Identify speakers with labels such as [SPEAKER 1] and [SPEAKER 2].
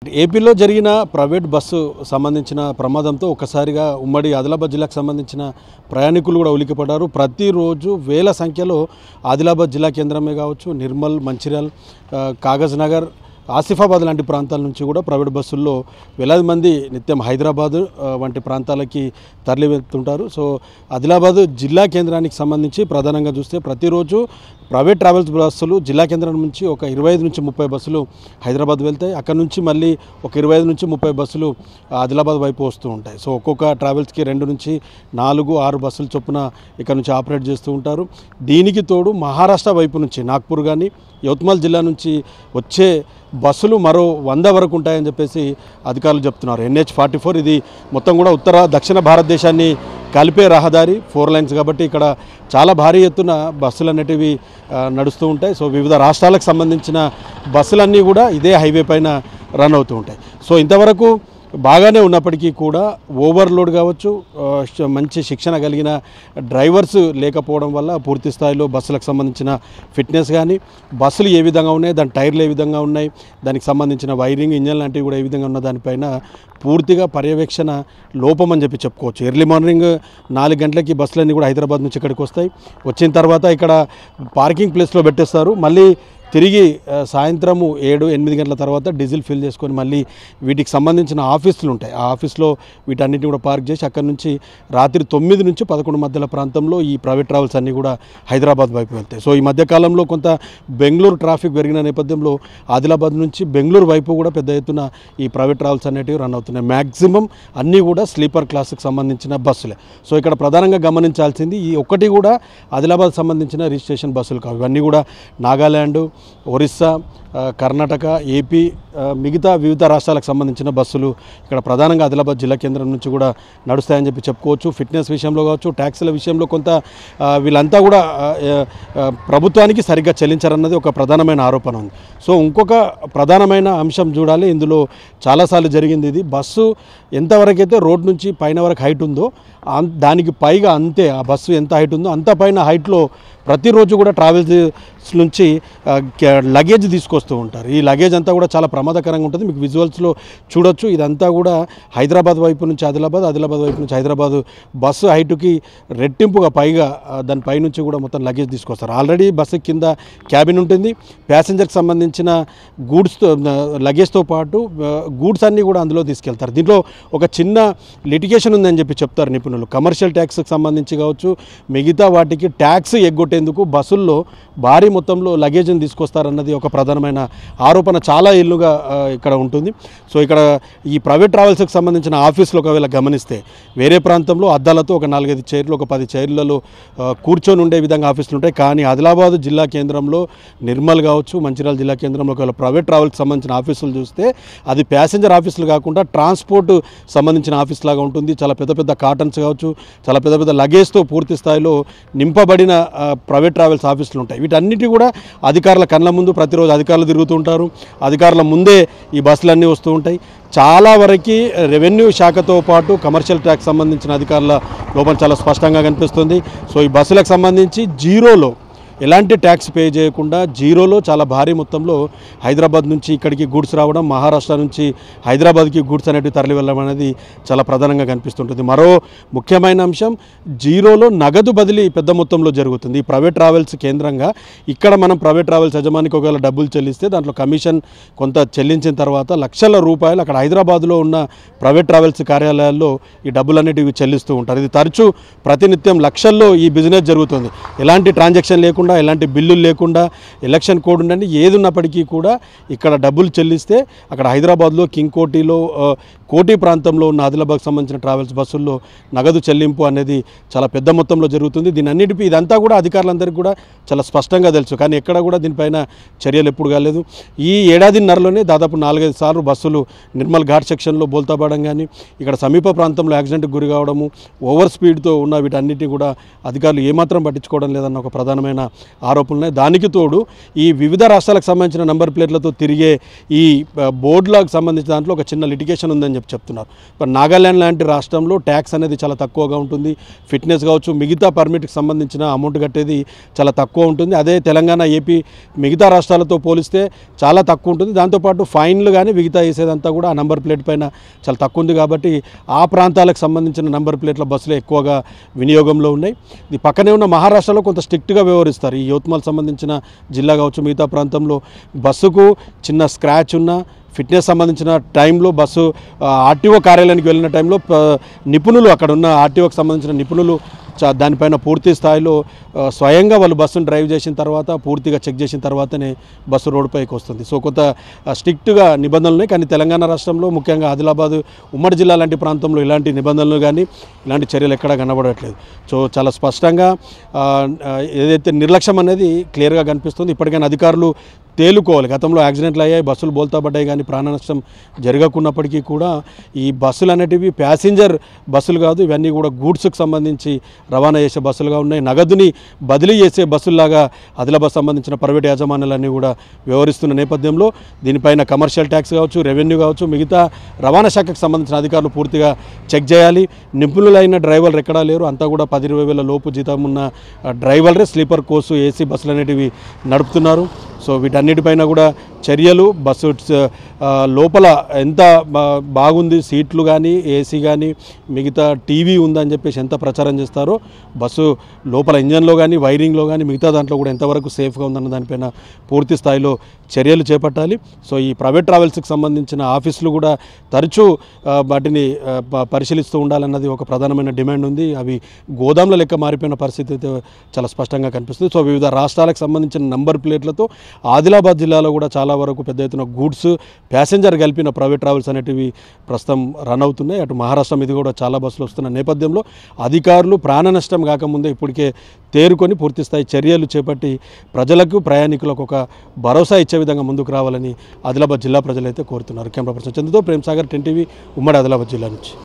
[SPEAKER 1] ఏపీలో జరిగిన private bus సంబంధించిన ప్రమాదంతో ఒక్కసారిగా ఉమ్మడి ఆదిలాబాద్ జిల్లాకు సంబంధించిన ప్రయాణికులు కూడా ఉలిక్కిపడ్డారు. ప్రతిరోజు వేల సంఖ్యలో ఆదిలాబాద్ జిల్లా కేంద్రమే కావచ్చు, నిర్మల్, మంచిర్యాల్, కాగజ్ నగర్, ఆసిఫాబాద్ లాంటి ప్రాంతాల నుంచి కూడా ప్రైవేట్ బస్సుల్లో వేలాది మంది నిత్యం హైదరాబాద్ వంటి ప్రాంతాలకి తరలి వెళ్తుంటారు. సో ఆదిలాబాద్ జిల్లా కేంద్రానికి సంబంధించి ప్రధానంగా చూస్తే ప్రతిరోజు ప్రైవేట్ ట్రావెల్స్ బస్సులు జిల్లా కేంద్రం నుంచి ఒక 25 నుంచి 30 బస్సులు హైదరాబాద్ వెళ్తాయి. అక్కడ నుంచి మళ్ళీ ఒక 25 నుంచి 30 బస్సులు ఆదిలాబాద్ వైపు వస్తూ ఉంటాయి. సో ఒక్కొక్క ట్రావెల్స్కి 2 నుంచి 4, 6 బస్సులు చొప్పున ఇక్కడ నుంచి ఆపరేట్ చేస్తూ ఉంటారు. దీనికి తోడు మహారాష్ట్ర వైపు నుంచి నాగ్పూర్ కానీ యవత్మాల్ జిల్లా నుంచి వచ్చే బస్సులు మరో 100 వరకు ఉంటాయని చెప్పేసి అధికారులు చెప్తున్నారు. NH-44 ఇది మొత్తం కూడా ఉత్తర దక్షిణ భారతదేశాన్ని కలిపే రహదారి, 4 లైన్స్ కాబట్టి ఇక్కడ చాలా భారీ ఎత్తున బస్సులు అనేటివి నడుస్తూ ఉంటాయి. సో వివిధ రాష్ట్రాలకు సంబంధించిన బస్సులన్నీ కూడా ఇదే హైవే పైన రన్ అవుతూ ఉంటాయి. సో ఇంతవరకు బాగానే ఉన్నప్పటికీ కూడా ఓవర్లోడ్ కావచ్చు, మంచి శిక్షణ కలిగిన డ్రైవర్స్ లేకపోవడం వల్ల పూర్తి స్థాయిలో బస్సులకు సంబంధించిన ఫిట్నెస్ కానీ, బస్సులు ఏ విధంగా ఉన్నాయి, దాని టైర్లు ఏ విధంగా ఉన్నాయి, దానికి సంబంధించిన వైరింగ్, ఇంజన్ లాంటివి కూడా ఏ విధంగా ఉన్న దానిపైన పూర్తిగా పర్యవేక్షణ లోపం అని చెప్పుకోవచ్చు. ఎర్లీ మార్నింగ్ 4 గంటలకి బస్సులన్నీ కూడా హైదరాబాద్ నుంచి ఇక్కడికి వస్తాయి. వచ్చిన తర్వాత ఇక్కడ పార్కింగ్ ప్లేస్లో పెట్టేస్తారు. మళ్ళీ తిరిగి సాయంత్రము 7-8 గంటల తర్వాత డీజిల్ ఫిల్ చేసుకొని మళ్ళీ వీటికి సంబంధించిన ఆఫీసులు ఉంటాయి. ఆ ఆఫీస్లో వీటన్నిటిని కూడా పార్క్ చేసి అక్కడి నుంచి రాత్రి 9 నుంచి 11 మధ్యల ప్రాంతంలో ఈ ప్రైవేట్ ట్రావెల్స్ అన్నీ కూడా హైదరాబాద్ వైపు వెళ్తాయి. సో ఈ మధ్యకాలంలో కొంత బెంగళూరు ట్రాఫిక్ పెరిగిన నేపథ్యంలో ఆదిలాబాద్ నుంచి బెంగళూరు వైపు కూడా పెద్ద ఎత్తున ఈ ప్రైవేట్ ట్రావెల్స్ అనేటివి రన్ అవుతున్నాయి. మ్యాక్సిమం అన్నీ కూడా స్లీపర్ క్లాస్కి సంబంధించిన బస్సులే. సో ఇక్కడ ప్రధానంగా గమనించాల్సింది ఈ ఒక్కటి కూడా ఆదిలాబాద్ సంబంధించిన రిజిస్ట్రేషన్ బస్సులు కావు. ఇవన్నీ కూడా నాగాల్యాండ్, ఒరిస్సా, కర్ణాటక, ఏపీ, మిగతా వివిధ రాష్ట్రాలకు సంబంధించిన బస్సులు ఇక్కడ ప్రధానంగా ఆదిలాబాద్ జిల్లా కేంద్రం నుంచి కూడా నడుస్తాయని చెప్పుకోవచ్చు. ఫిట్నెస్ విషయంలో కావచ్చు, ట్యాక్సీల విషయంలో కొంత వీళ్ళంతా కూడా ప్రభుత్వానికి సరిగ్గా చెల్లించారన్నది ఒక ప్రధానమైన ఆరోపణ ఉంది. సో ఇంకొక ప్రధానమైన అంశం చూడాలి, ఇందులో చాలాసార్లు జరిగింది ఇది. బస్సు ఎంతవరకైతే రోడ్ నుంచి పైన వరకు హైట్ ఉందో దానికి పైగా అంతే, ఆ బస్సు ఎంత హైట్ ఉందో అంత పైన హైట్లో ప్రతిరోజు కూడా ట్రావెల్స్ నుంచి లగేజ్ తీసుకొస్తూ ఉంటారు. ఈ లగేజ్ అంతా కూడా చాలా ప్రమాదకరంగా ఉంటుంది. మీకు విజువల్స్లో చూడొచ్చు. ఇదంతా కూడా హైదరాబాద్ వైపు నుంచి ఆదిలాబాద్ వైపు నుంచి హైదరాబాద్ బస్సు హైటుకి రెట్టింపుగా పైగా దానిపై నుంచి కూడా మొత్తం లగేజ్ తీసుకొస్తారు. ఆల్రెడీ బస్సు కింద క్యాబిన్ ఉంటుంది. ప్యాసింజర్కి సంబంధించిన గూడ్స్తో లగేజ్తో పాటు గూడ్స్ అన్నీ కూడా అందులో తీసుకెళ్తారు. దీంట్లో ఒక చిన్న లిటిగేషన్ ఉందని చెప్తారు నిపుణులు. కమర్షియల్ ట్యాక్స్కి సంబంధించి కావచ్చు, మిగతా వాటికి ట్యాక్స్ ఎగ్గొట్టేందుకు బస్సుల్లో భారీ మొత్తంలో లగేజ్ని తీసుకొస్తారన్నది ఒక ప్రధానమైన ఆరోపణ చాలా ఏళ్ళుగా ఇక్కడ ఉంటుంది. సో ఇక్కడ ఈ ప్రైవేట్ ట్రావెల్స్కి సంబంధించిన ఆఫీసులు ఒకవేళ గమనిస్తే వేరే ప్రాంతంలో అద్దాలతో ఒక 4-5 చైర్లు, ఒక 10 చైర్లలో కూర్చొని ఉండే విధంగా ఆఫీసులు ఉంటాయి. కానీ ఆదిలాబాద్ జిల్లా కేంద్రంలో, నిర్మల్ కావచ్చు, మంచిర్యాల జిల్లా కేంద్రంలో ఒకవేళ ప్రైవేట్ ట్రావెల్స్కి సంబంధించిన ఆఫీసులు చూస్తే అది ప్యాసింజర్ ఆఫీసులు కాకుండా ట్రాన్స్పోర్ట్ సంబంధించిన ఆఫీస్ లాగా ఉంటుంది. చాలా పెద్ద పెద్ద కాటన్స్ కావచ్చు, చాలా పెద్ద పెద్ద లగేజ్తో పూర్తి స్థాయిలో నింపబడిన ప్రైవేట్ ట్రావెల్స్ ఆఫీసులు ఉంటాయి. వీటన్నిటి కూడా అధికారుల కళ్ళ ముందు ప్రతిరోజు అధికారులు తిరుగుతూ ఉంటారు. అధికారుల ముందే ఈ బస్సులన్నీ వస్తూ ఉంటాయి. చాలా వరకు రెవెన్యూ శాఖతో పాటు కమర్షియల్ ట్యాక్స్ సంబంధించిన అధికారుల లోపల చాలా స్పష్టంగా కనిపిస్తుంది. సో ఈ బస్సులకు సంబంధించి జీరోలో ఎలాంటి ట్యాక్స్ పే చేయకుండా జీరోలో చాలా భారీ మొత్తంలో హైదరాబాద్ నుంచి ఇక్కడికి గూడ్స్ రావడం, మహారాష్ట్ర నుంచి హైదరాబాద్కి గూడ్స్ అనేవి తరలి వెళ్ళడం అనేది చాలా ప్రధానంగా కనిపిస్తుంటుంది. మరో ముఖ్యమైన అంశం, జీరోలో నగదు బదిలీ పెద్ద మొత్తంలో జరుగుతుంది. ఈ ప్రైవేట్ ట్రావెల్స్ కేంద్రంగా ఇక్కడ మనం ప్రైవేట్ ట్రావెల్స్ యజమానికి ఒకవేళ డబ్బులు చెల్లిస్తే దాంట్లో కమిషన్ కొంత చెల్లించిన తర్వాత లక్షల రూపాయలు అక్కడ హైదరాబాద్లో ఉన్న ప్రైవేట్ ట్రావెల్స్ కార్యాలయాల్లో ఈ డబ్బులు అనేటివి చెల్లిస్తూ ఉంటారు. ఇది తరచూ ప్రతినిత్యం లక్షల్లో ఈ బిజినెస్ జరుగుతుంది. ఎలాంటి ట్రాన్సాక్షన్ లేకుండా, ఎలాంటి బిల్లులు లేకుండా, ఎలక్షన్ కోడ్ ఉండండి ఏది ఉన్నప్పటికీ కూడా ఇక్కడ డబ్బులు చెల్లిస్తే అక్కడ హైదరాబాద్లో కింగ్ కోటిలో, కోటి ప్రాంతంలో ఉన్న ఆదిలాబాద్కి సంబంధించిన ట్రావెల్స్ బస్సుల్లో నగదు చెల్లింపు అనేది చాలా పెద్ద మొత్తంలో జరుగుతుంది. ఇదంతా కూడా అధికారులందరికీ కూడా చాలా స్పష్టంగా తెలుసు. కానీ ఎక్కడ కూడా దీనిపైన చర్యలు ఎప్పుడు కాలేదు. ఈ ఏడాదిన్నరలోనే దాదాపు 4-5 సార్లు బస్సులు నిర్మల్ ఘాట్ సెక్షన్లో బోల్తాపడడం కానీ, ఇక్కడ సమీప ప్రాంతంలో యాక్సిడెంట్కి గురి కావడము, ఓవర్ స్పీడ్తో ఉన్న వీటన్నిటిని కూడా అధికారులు ఏమాత్రం పట్టించుకోవడం లేదన్న ఒక ప్రధానమైన ఆరోపణలు. దానికి తోడు ఈ వివిధ రాష్ట్రాలకు సంబంధించిన నంబర్ ప్లేట్లతో తిరిగే ఈ బోర్డులకు సంబంధించిన దాంట్లో ఒక చిన్న లిటిగేషన్ ఉందని అని చెప్తున్నారు. ఇప్పుడు నాగాల్యాండ్ లాంటి రాష్ట్రంలో ట్యాక్స్ అనేది చాలా తక్కువగా ఉంటుంది. ఫిట్నెస్ కావచ్చు, మిగతా పర్మిట్కి సంబంధించిన అమౌంట్ కట్టేది చాలా తక్కువ ఉంటుంది. అదే తెలంగాణ, ఏపీ మిగతా రాష్ట్రాలతో పోలిస్తే చాలా తక్కువ ఉంటుంది. దాంతోపాటు ఫైన్లు కానీ మిగతా వేసేదంతా కూడా ఆ నంబర్ ప్లేట్ పైన చాలా తక్కువ ఉంది. కాబట్టి ఆ ప్రాంతాలకు సంబంధించిన నంబర్ ప్లేట్ల బస్సులు ఎక్కువగా వినియోగంలో ఉన్నాయి. ఇది పక్కనే ఉన్న మహారాష్ట్రలో కొంత స్ట్రిక్ట్గా వ్యవహరిస్తారు. ఈ యువత్మల్ సంబంధించిన జిల్లా కావచ్చు, మిగతా ప్రాంతంలో బస్సుకు చిన్న స్క్రాచ్ ఉన్న ఫిట్నెస్ సంబంధించిన టైంలో బస్సు ఆర్టీఓ కార్యాలయానికి వెళ్ళిన టైంలో నిపుణులు, అక్కడ ఉన్న ఆర్టీఓకి సంబంధించిన నిపుణులు దానిపైన పూర్తి స్థాయిలో స్వయంగా వాళ్ళు బస్సును డ్రైవ్ చేసిన తర్వాత పూర్తిగా చెక్ చేసిన తర్వాతనే బస్సు రోడ్డుపైకి వస్తుంది. సో కొంత స్ట్రిక్ట్గా నిబంధనలు ఉన్నాయి. కానీ తెలంగాణ రాష్ట్రంలో ముఖ్యంగా ఆదిలాబాద్ ఉమ్మడి జిల్లా లాంటి ప్రాంతంలో ఇలాంటి నిబంధనలు కానీ ఇలాంటి చర్యలు ఎక్కడా కనబడట్లేదు. సో చాలా స్పష్టంగా ఏదైతే నిర్లక్ష్యం అనేది క్లియర్గా కనిపిస్తుంది. ఇప్పటికైనా అధికారులు తేలుకోవాలి. గతంలో యాక్సిడెంట్లు అయ్యాయి, బస్సులు బోల్తాపడ్డాయి, కానీ ప్రాణ నష్టం జరగకున్నప్పటికీ కూడా ఈ బస్సులు అనేటివి ప్యాసింజర్ బస్సులు కాదు, ఇవన్నీ కూడా గూడ్స్కి సంబంధించి రవాణా చేసే బస్సులుగా ఉన్నాయి. నగదుని బదిలీ చేసే బస్సుల్లాగా ఆదిలాబాద్ సంబంధించిన ప్రైవేట్ యాజమాన్యాలన్నీ కూడా వ్యవహరిస్తున్న నేపథ్యంలో దీనిపైన కమర్షియల్ ట్యాక్స్ కావచ్చు, రెవెన్యూ కావచ్చు, మిగతా రవాణా శాఖకు సంబంధించిన అధికారులు పూర్తిగా చెక్ చేయాలి. నిపుణులైన డ్రైవర్లు ఎక్కడా లేరు, అంతా కూడా 10-20 వేల లోపు జీతం ఉన్న డ్రైవర్లే స్లీపర్ కోర్సు ఏసీ బస్సులు అనేటివి నడుపుతున్నారు. సో వీటన్నిటిపైన కూడా చర్యలు, బస్సు లోపల ఎంత బాగుంది, సీట్లు కానీ ఏసీ కానీ మిగతా టీవీ ఉందని చెప్పేసి ఎంత ప్రచారం చేస్తారో, బస్సు లోపల ఇంజన్లో కానీ వైరింగ్లో కానీ మిగతా దాంట్లో కూడా ఎంతవరకు సేఫ్గా ఉందన్న దానిపైన పూర్తి స్థాయిలో చర్యలు చేపట్టాలి. సో ఈ ప్రైవేట్ ట్రావెల్స్కి సంబంధించిన ఆఫీసులు కూడా తరచూ వాటిని పరిశీలిస్తూ ఉండాలన్నది ఒక ప్రధానమైన డిమాండ్ ఉంది. అవి గోదాంల లెక్క మారిపోయిన పరిస్థితి అయితే చాలా స్పష్టంగా కనిపిస్తుంది. సో వివిధ రాష్ట్రాలకు సంబంధించిన నంబర్ ప్లేట్లతో ఆదిలాబాద్ జిల్లాలో కూడా చాలా వరకు పెద్ద ఎత్తున గూడ్స్, ప్యాసింజర్ కలిపిన ప్రైవేట్ ట్రావెల్స్ అనేటివి ప్రస్తుతం రన్ అవుతున్నాయి. అటు మహారాష్ట్ర మీద కూడా చాలా బస్సులు వస్తున్న నేపథ్యంలో అధికారులు ప్రాణ నష్టం కాకముందే ఇప్పటికే తేరుకొని పూర్తిస్థాయి చర్యలు చేపట్టి ప్రజలకు, ప్రయాణికులకు ఒక భరోసా ఇచ్చే విధంగా ముందుకు రావాలని ఆదిలాబాద్ జిల్లా ప్రజలైతే కోరుతున్నారు. కెమెరా పర్సన్ చంద్రతో ప్రేమ్ సాగర్, 10 టీవీ, ఉమ్మడి ఆదిలాబాద్ జిల్లా నుంచి.